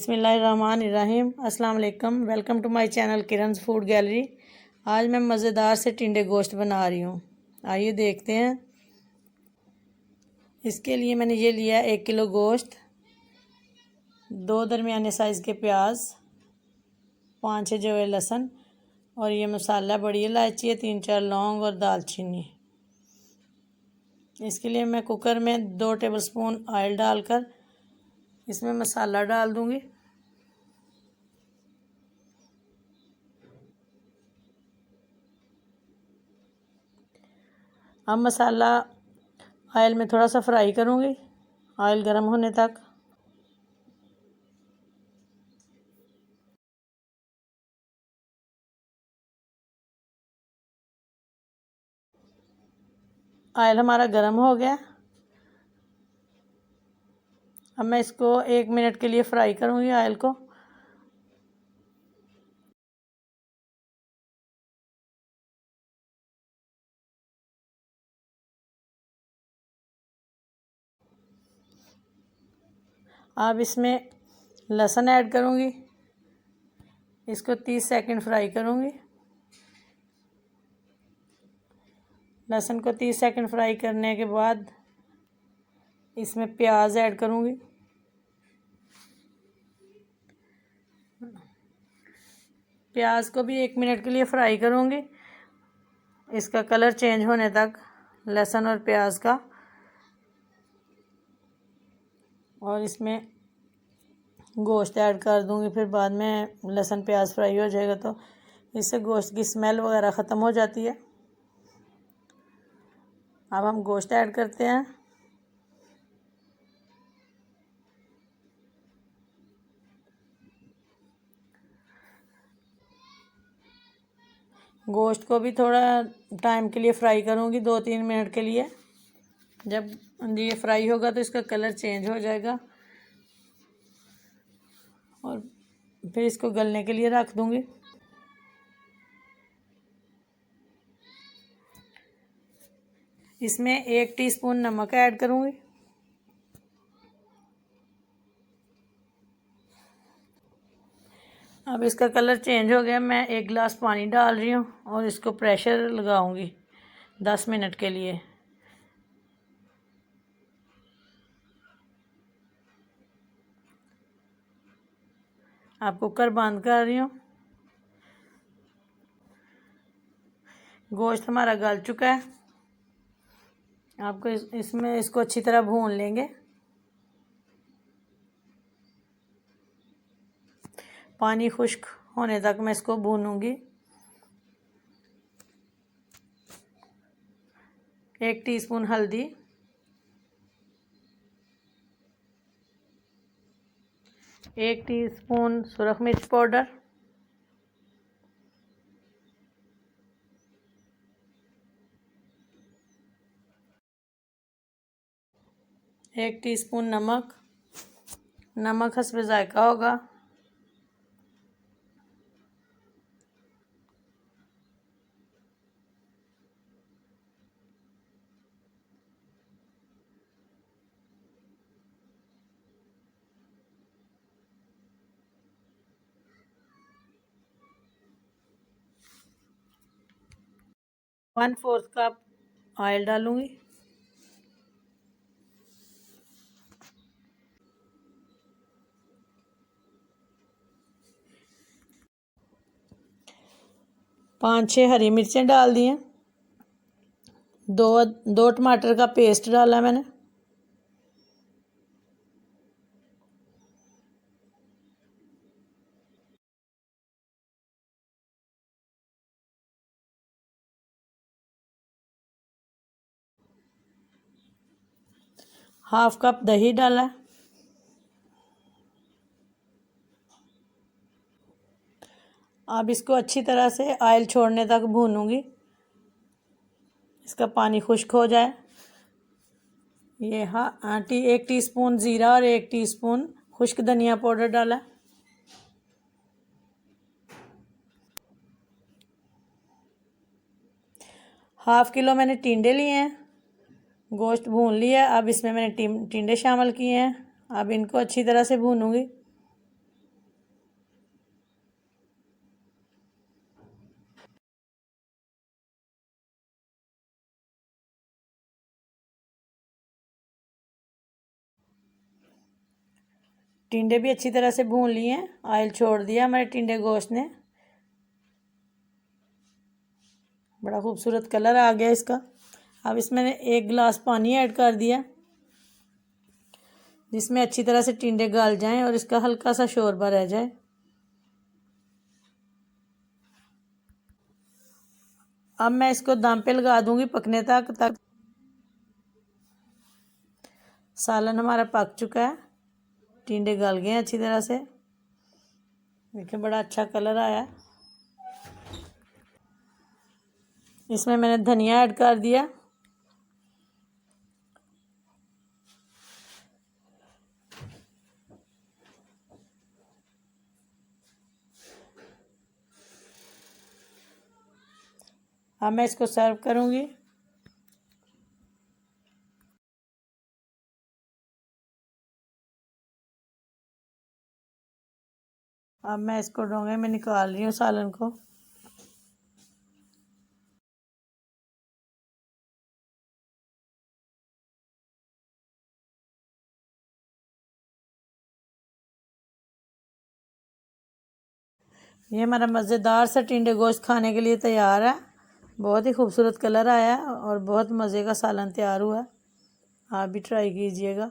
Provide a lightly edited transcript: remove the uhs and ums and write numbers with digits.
बिस्मिल्लाहिर्रहमानिर्रहीम। अस्सलाम वालेकुम। Welcome to my channel Kiran's food gallery. आज मैं मज़ेदार से टिंडे गोश्त बना रही हूँ। आइए देखते हैं। इसके लिए मैंने ये लिया 1 किलो गोश्त, 2 दरमियाने साइज़ के प्याज, 5-6 जवे लहसुन और ये मसाला बड़ी इलायची है, 3-4 लौंग और दालचीनी। इसके लिए मैं कुकर में 2 टेबलस्पून ऑयल डालकर इसमें मसाला डाल दूंगी। अब मसाला ऑयल में थोड़ा सा फ्राई करूंगी, ऑयल गर्म होने तक। ऑयल हमारा गर्म हो गया। अब मैं इसको 1 मिनट के लिए फ्राई करूंगी ऑयल को। अब इसमें लहसुन ऐड करूंगी, इसको 30 सेकंड फ्राई करूंगी। लहसुन को 30 सेकंड फ्राई करने के बाद इसमें प्याज ऐड करूंगी। प्याज को भी 1 मिनट के लिए फ्राई करूंगी, इसका कलर चेंज होने तक, लहसुन और प्याज का। और इसमें गोश्त ऐड कर दूंगी। फिर बाद में लहसुन प्याज फ्राई हो जाएगा तो इससे गोश्त की स्मेल वगैरह ख़त्म हो जाती है। अब हम गोश्त ऐड करते हैं। गोश्त को भी थोड़ा टाइम के लिए फ्राई करूंगी, 2-3 मिनट के लिए। जब ये फ्राई होगा तो इसका कलर चेंज हो जाएगा और फिर इसको गलने के लिए रख दूंगी। इसमें 1 टीस्पून नमक ऐड करूंगी। अब इसका कलर चेंज हो गया। मैं 1 गिलास पानी डाल रही हूँ और इसको प्रेशर लगाऊंगी 10 मिनट के लिए। अब कुकर बंद कर रही हूँ। गोश्त हमारा गल चुका है। आपको इसमें इसको अच्छी तरह भून लेंगे। पानी खुश्क होने तक मैं इसको भूनूंगी। 1 टीस्पून हल्दी, 1 टीस्पून सुरख मिर्च पाउडर, 1 टीस्पून नमक, नमक हस्ब जायका होगा। वन फोर्थ कप ऑयल डालूंगी। पाँच छः हरी मिर्चें डाल दी हैं। दो टमाटर का पेस्ट डाला मैंने। हाफ कप दही डाला। अब इसको अच्छी तरह से ऑयल छोड़ने तक भूनूंगी, इसका पानी खुश्क हो जाए। ये 1 टीस्पून ज़ीरा और 1 टीस्पून खुश्क धनिया पाउडर डाला। हाफ किलो मैंने टिंडे लिए हैं। गोश्त भून लिया। अब इसमें मैंने टिंडे शामिल किए हैं। अब इनको अच्छी तरह से भूनूंगी। टिंडे भी अच्छी तरह से भून लिए हैं, ऑयल छोड़ दिया हमारे टिंडे गोश्त ने। बड़ा खूबसूरत कलर आ गया इसका। अब इसमें 1 गिलास पानी ऐड कर दिया, जिसमें अच्छी तरह से टिंडे गल जाएं और इसका हल्का सा शोरबा रह जाए। अब मैं इसको दम पे लगा दूंगी पकने तक। सालन हमारा पक चुका है, टिंडे गल गए हैं अच्छी तरह से। देखिए बड़ा अच्छा कलर आया। इसमें मैंने धनिया ऐड कर दिया। अब मैं इसको सर्व करूंगी। अब मैं इसको डोंगे में निकाल रही हूँ सालन को। ये हमारा मज़ेदार सा टिंडे गोश्त खाने के लिए तैयार है। बहुत ही खूबसूरत कलर आया और बहुत मज़े का सालन तैयार हुआ। आप भी ट्राई कीजिएगा।